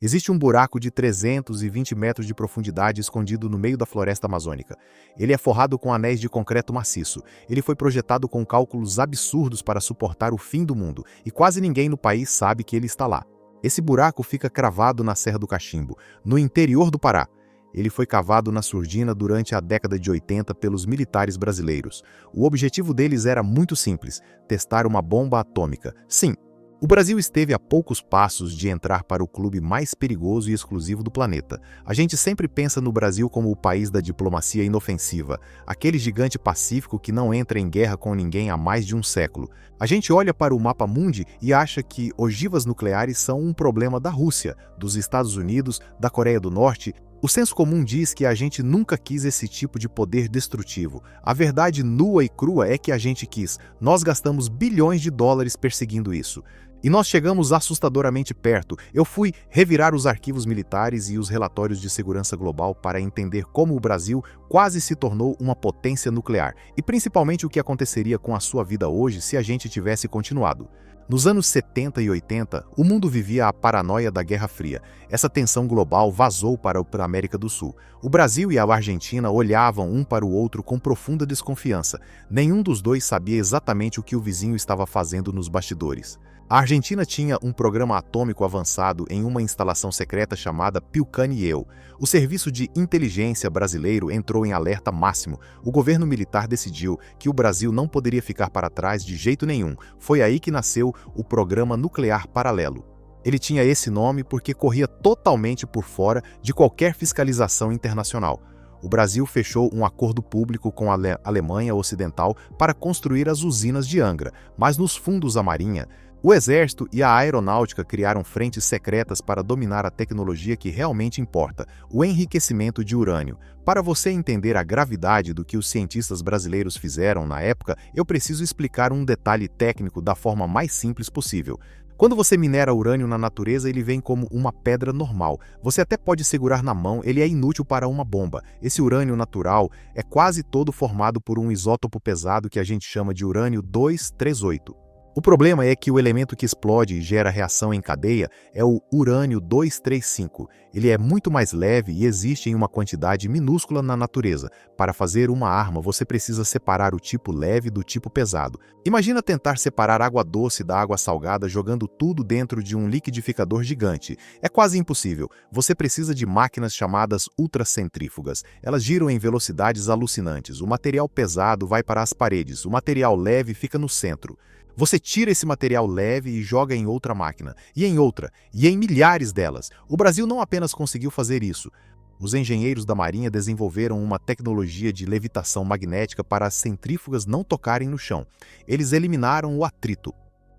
Existe um buraco de 320 metros de profundidade escondido no meio da floresta amazônica. Ele é forrado com anéis de concreto maciço. Ele foi projetado com cálculos absurdos para suportar o fim do mundo, e quase ninguém no país sabe que ele está lá. Esse buraco fica cravado na Serra do Cachimbo, no interior do Pará. Ele foi cavado na surdina durante a década de 80 pelos militares brasileiros. O objetivo deles era muito simples: testar uma bomba atômica. Sim, o Brasil esteve a poucos passos de entrar para o clube mais perigoso e exclusivo do planeta. A gente sempre pensa no Brasil como o país da diplomacia inofensiva, aquele gigante pacífico que não entra em guerra com ninguém há mais de um século. A gente olha para o mapa mundi e acha que ogivas nucleares são um problema da Rússia, dos Estados Unidos, da Coreia do Norte. O senso comum diz que a gente nunca quis esse tipo de poder destrutivo. A verdade nua e crua é que a gente quis. Nós gastamos bilhões de dólares perseguindo isso. E nós chegamos assustadoramente perto. Eu fui revirar os arquivos militares e os relatórios de segurança global para entender como o Brasil quase se tornou uma potência nuclear, e principalmente o que aconteceria com a sua vida hoje se a gente tivesse continuado. Nos anos 70 e 80, o mundo vivia a paranoia da Guerra Fria. Essa tensão global vazou para a América do Sul. O Brasil e a Argentina olhavam um para o outro com profunda desconfiança. Nenhum dos dois sabia exatamente o que o vizinho estava fazendo nos bastidores. A Argentina tinha um programa atômico avançado em uma instalação secreta chamada Pilcaniel. O serviço de inteligência brasileiro entrou em alerta máximo. O governo militar decidiu que o Brasil não poderia ficar para trás de jeito nenhum. Foi aí que nasceu o Programa Nuclear Paralelo. Ele tinha esse nome porque corria totalmente por fora de qualquer fiscalização internacional. O Brasil fechou um acordo público com a Alemanha Ocidental para construir as usinas de Angra, mas nos fundos da Marinha, o Exército e a Aeronáutica criaram frentes secretas para dominar a tecnologia que realmente importa: o enriquecimento de urânio. Para você entender a gravidade do que os cientistas brasileiros fizeram na época, eu preciso explicar um detalhe técnico da forma mais simples possível. Quando você minera urânio na natureza, ele vem como uma pedra normal. Você até pode segurar na mão, ele é inútil para uma bomba. Esse urânio natural é quase todo formado por um isótopo pesado que a gente chama de urânio 238. O problema é que o elemento que explode e gera reação em cadeia é o urânio 235. Ele é muito mais leve e existe em uma quantidade minúscula na natureza. Para fazer uma arma, você precisa separar o tipo leve do tipo pesado. Imagina tentar separar água doce da água salgada jogando tudo dentro de um liquidificador gigante. É quase impossível. Você precisa de máquinas chamadas ultracentrífugas. Elas giram em velocidades alucinantes. O material pesado vai para as paredes, o material leve fica no centro. Você tira esse material leve e joga em outra máquina, e em outra, e em milhares delas. O Brasil não apenas conseguiu fazer isso. Os engenheiros da Marinha desenvolveram uma tecnologia de levitação magnética para as centrífugas não tocarem no chão. Eles eliminaram o atrito.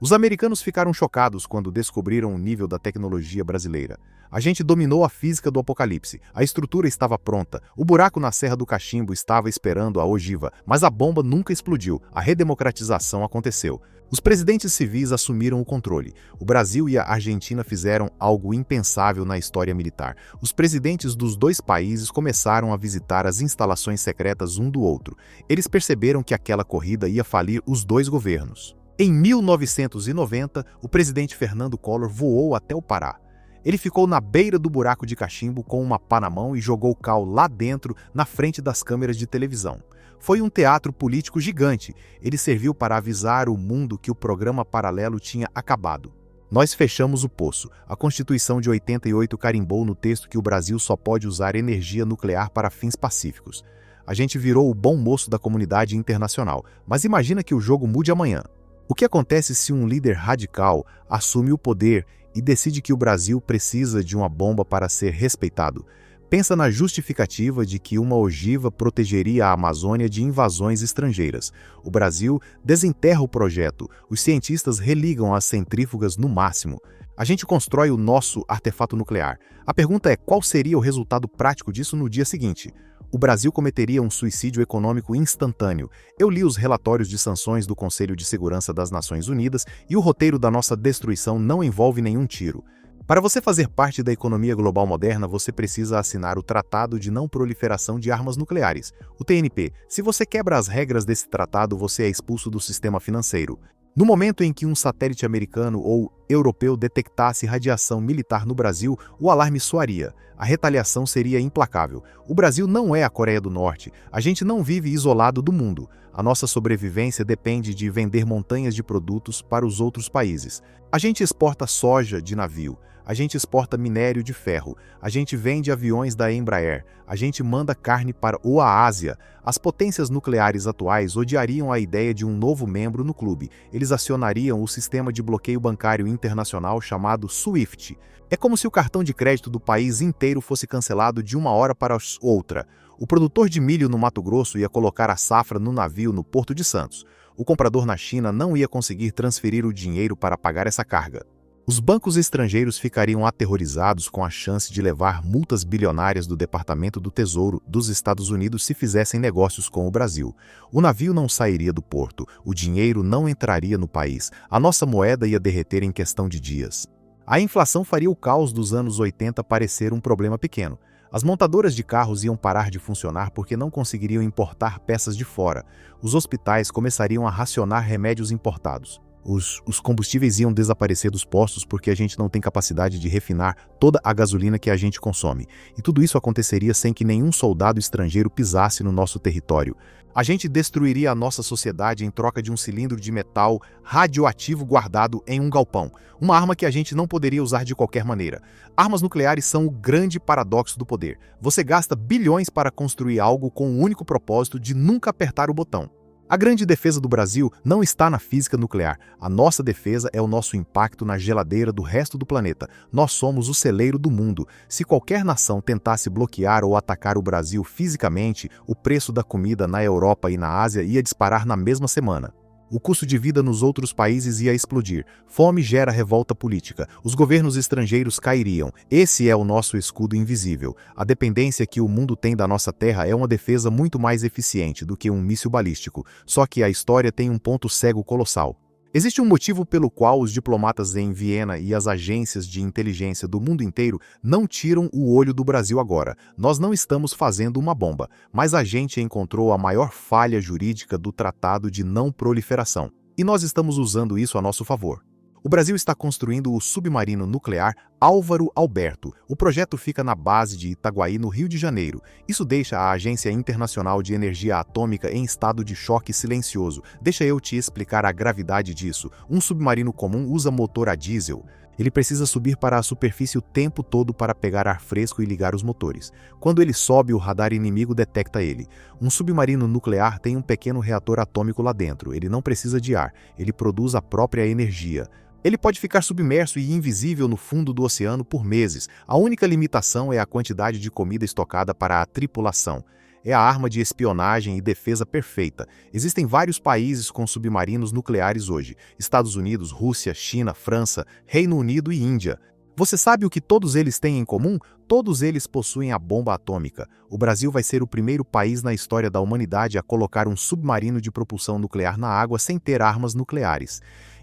Os americanos ficaram chocados quando descobriram o nível da tecnologia brasileira. A gente dominou a física do apocalipse. A estrutura estava pronta. O buraco na Serra do Cachimbo estava esperando a ogiva, mas a bomba nunca explodiu. A redemocratização aconteceu. Os presidentes civis assumiram o controle. O Brasil e a Argentina fizeram algo impensável na história militar. Os presidentes dos dois países começaram a visitar as instalações secretas um do outro. Eles perceberam que aquela corrida ia falir os dois governos. Em 1990, o presidente Fernando Collor voou até o Pará. Ele ficou na beira do buraco de cachimbo com uma pá na mão e jogou cal lá dentro, na frente das câmeras de televisão. Foi um teatro político gigante. Ele serviu para avisar o mundo que o programa paralelo tinha acabado. Nós fechamos o poço. A Constituição de 88 carimbou no texto que o Brasil só pode usar energia nuclear para fins pacíficos. A gente virou o bom moço da comunidade internacional. Mas imagina que o jogo mude amanhã. O que acontece se um líder radical assume o poder e decide que o Brasil precisa de uma bomba para ser respeitado? Pensa na justificativa de que uma ogiva protegeria a Amazônia de invasões estrangeiras. O Brasil desenterra o projeto. Os cientistas religam as centrífugas no máximo. A gente constrói o nosso artefato nuclear. A pergunta é: qual seria o resultado prático disso no dia seguinte? O Brasil cometeria um suicídio econômico instantâneo. Eu li os relatórios de sanções do Conselho de Segurança das Nações Unidas e o roteiro da nossa destruição não envolve nenhum tiro. Para você fazer parte da economia global moderna, você precisa assinar o Tratado de Não Proliferação de Armas Nucleares, o TNP. Se você quebra as regras desse tratado, você é expulso do sistema financeiro. No momento em que um satélite americano ou europeu detectasse radiação militar no Brasil, o alarme soaria. A retaliação seria implacável. O Brasil não é a Coreia do Norte. A gente não vive isolado do mundo. A nossa sobrevivência depende de vender montanhas de produtos para os outros países. A gente exporta soja de navio. A gente exporta minério de ferro, a gente vende aviões da Embraer, a gente manda carne para a Ásia. As potências nucleares atuais odiariam a ideia de um novo membro no clube. Eles acionariam o sistema de bloqueio bancário internacional chamado SWIFT. É como se o cartão de crédito do país inteiro fosse cancelado de uma hora para outra. O produtor de milho no Mato Grosso ia colocar a safra no navio no Porto de Santos. O comprador na China não ia conseguir transferir o dinheiro para pagar essa carga. Os bancos estrangeiros ficariam aterrorizados com a chance de levar multas bilionárias do Departamento do Tesouro dos Estados Unidos se fizessem negócios com o Brasil. O navio não sairia do porto, o dinheiro não entraria no país, a nossa moeda ia derreter em questão de dias. A inflação faria o caos dos anos 80 parecer um problema pequeno. As montadoras de carros iam parar de funcionar porque não conseguiriam importar peças de fora. Os hospitais começariam a racionar remédios importados. Os combustíveis iam desaparecer dos postos porque a gente não tem capacidade de refinar toda a gasolina que a gente consome. E tudo isso aconteceria sem que nenhum soldado estrangeiro pisasse no nosso território. A gente destruiria a nossa sociedade em troca de um cilindro de metal radioativo guardado em um galpão. Uma arma que a gente não poderia usar de qualquer maneira. Armas nucleares são o grande paradoxo do poder. Você gasta bilhões para construir algo com o único propósito de nunca apertar o botão. A grande defesa do Brasil não está na física nuclear. A nossa defesa é o nosso impacto na geladeira do resto do planeta. Nós somos o celeiro do mundo. Se qualquer nação tentasse bloquear ou atacar o Brasil fisicamente, o preço da comida na Europa e na Ásia ia disparar na mesma semana. O custo de vida nos outros países ia explodir. Fome gera revolta política. Os governos estrangeiros cairiam. Esse é o nosso escudo invisível. A dependência que o mundo tem da nossa terra é uma defesa muito mais eficiente do que um míssil balístico. Só que a história tem um ponto cego colossal. Existe um motivo pelo qual os diplomatas em Viena e as agências de inteligência do mundo inteiro não tiram o olho do Brasil agora. Nós não estamos fazendo uma bomba, mas a gente encontrou a maior falha jurídica do Tratado de Não Proliferação. E nós estamos usando isso a nosso favor. O Brasil está construindo o submarino nuclear Álvaro Alberto. O projeto fica na base de Itaguaí, no Rio de Janeiro. Isso deixa a Agência Internacional de Energia Atômica em estado de choque silencioso. Deixa eu te explicar a gravidade disso. Um submarino comum usa motor a diesel. Ele precisa subir para a superfície o tempo todo para pegar ar fresco e ligar os motores. Quando ele sobe, o radar inimigo detecta ele. Um submarino nuclear tem um pequeno reator atômico lá dentro. Ele não precisa de ar. Ele produz a própria energia. Ele pode ficar submerso e invisível no fundo do oceano por meses. A única limitação é a quantidade de comida estocada para a tripulação. É a arma de espionagem e defesa perfeita. Existem vários países com submarinos nucleares hoje: Estados Unidos, Rússia, China, França, Reino Unido e Índia. Você sabe o que todos eles têm em comum? Todos eles possuem a bomba atômica. O Brasil vai ser o primeiro país na história da humanidade a colocar um submarino de propulsão nuclear na água sem ter armas nucleares.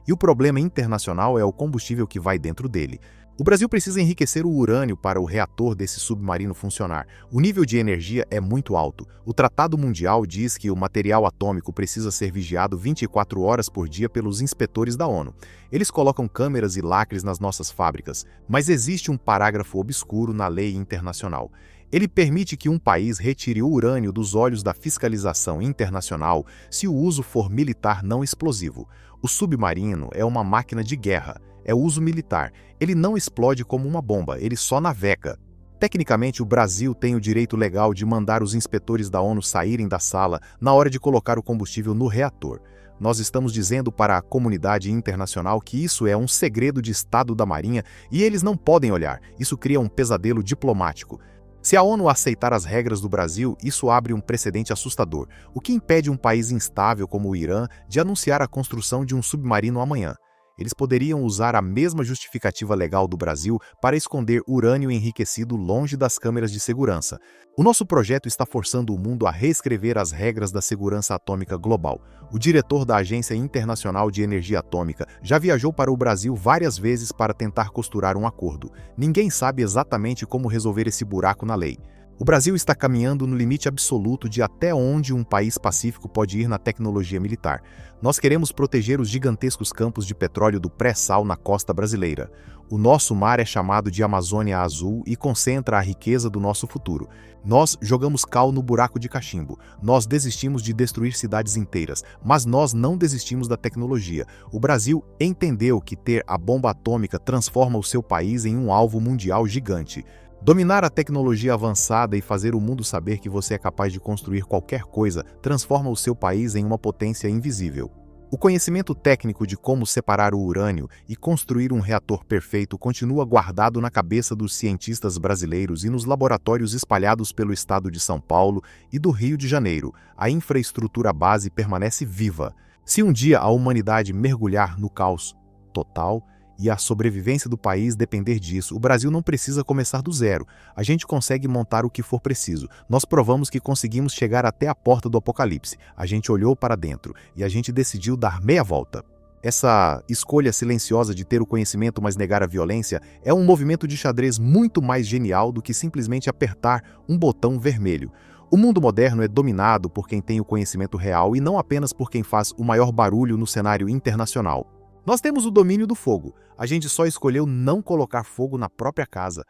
E o problema internacional é o combustível que vai dentro dele. O Brasil precisa enriquecer o urânio para o reator desse submarino funcionar. O nível de energia é muito alto. O Tratado Mundial diz que o material atômico precisa ser vigiado 24 horas por dia pelos inspetores da ONU. Eles colocam câmeras e lacres nas nossas fábricas, mas existe um parágrafo obscuro na lei internacional. Ele permite que um país retire o urânio dos olhos da fiscalização internacional se o uso for militar não explosivo. O submarino é uma máquina de guerra. É uso militar. Ele não explode como uma bomba, ele só navega. Tecnicamente, o Brasil tem o direito legal de mandar os inspetores da ONU saírem da sala na hora de colocar o combustível no reator. Nós estamos dizendo para a comunidade internacional que isso é um segredo de Estado da Marinha e eles não podem olhar. Isso cria um pesadelo diplomático. Se a ONU aceitar as regras do Brasil, isso abre um precedente assustador. O que impede um país instável como o Irã de anunciar a construção de um submarino amanhã? Eles poderiam usar a mesma justificativa legal do Brasil para esconder urânio enriquecido longe das câmeras de segurança. O nosso projeto está forçando o mundo a reescrever as regras da segurança atômica global. O diretor da Agência Internacional de Energia Atômica já viajou para o Brasil várias vezes para tentar costurar um acordo. Ninguém sabe exatamente como resolver esse buraco na lei. O Brasil está caminhando no limite absoluto de até onde um país pacífico pode ir na tecnologia militar. Nós queremos proteger os gigantescos campos de petróleo do pré-sal na costa brasileira. O nosso mar é chamado de Amazônia Azul e concentra a riqueza do nosso futuro. Nós jogamos cal no buraco de cachimbo. Nós desistimos de destruir cidades inteiras, mas nós não desistimos da tecnologia. O Brasil entendeu que ter a bomba atômica transforma o seu país em um alvo mundial gigante. Dominar a tecnologia avançada e fazer o mundo saber que você é capaz de construir qualquer coisa transforma o seu país em uma potência invisível. O conhecimento técnico de como separar o urânio e construir um reator perfeito continua guardado na cabeça dos cientistas brasileiros e nos laboratórios espalhados pelo estado de São Paulo e do Rio de Janeiro. A infraestrutura base permanece viva. Se um dia a humanidade mergulhar no caos total, e a sobrevivência do país depender disso, o Brasil não precisa começar do zero. A gente consegue montar o que for preciso. Nós provamos que conseguimos chegar até a porta do apocalipse. A gente olhou para dentro e a gente decidiu dar meia volta. Essa escolha silenciosa de ter o conhecimento, mas negar a violência, é um movimento de xadrez muito mais genial do que simplesmente apertar um botão vermelho. O mundo moderno é dominado por quem tem o conhecimento real e não apenas por quem faz o maior barulho no cenário internacional. Nós temos o domínio do fogo. A gente só escolheu não colocar fogo na própria casa.